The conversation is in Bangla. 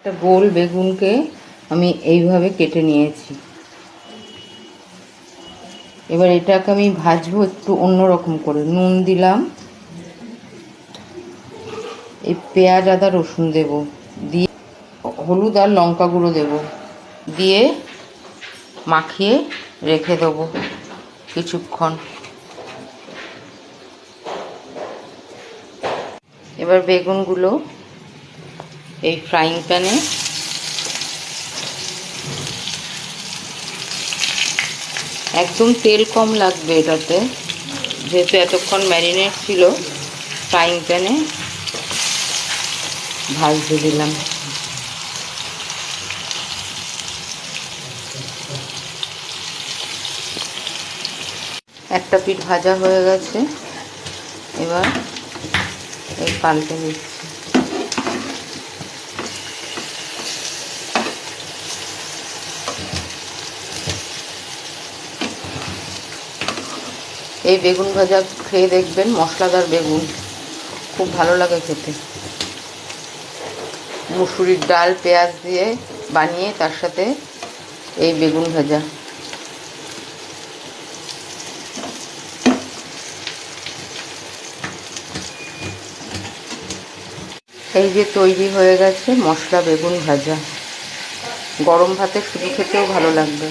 একটা গোল বেগুনকে আমি এইভাবে কেটে নিয়েছি। এবার এটাকে আমি ভাজবো একটু অন্যরকম করে। নুন দিলাম, এই পেঁয়াজ আদা রসুন দেব, দিয়ে হলুদ আর লঙ্কা গুঁড়ো দেব, দিয়ে মাখিয়ে রেখে দেবো কিছুক্ষণ। এবার বেগুনগুলো এই ফ্রাইং প্যানে একদম তেল কম লাগবে এটাতে, যেহেতু এতক্ষণ ম্যারিনেট ছিল। ফ্রাইং প্যানে ভাজতে দিলাম। একটা পিঠ ভাজা হয়ে গেছে, এবার এই পাল্টে দিচ্ছি। এই বেগুন ভাজা খেয়ে দেখবেন, মশলাদার বেগুন খুব ভালো লাগে খেতে। মুসুরির ডাল পেঁয়াজ দিয়ে বানিয়ে তার সাথে এই বেগুন ভাজা। এই যে তৈরি হয়ে গেছে মশলা বেগুন ভাজা। গরম ভাতে শুধু খেতেও ভালো লাগবে।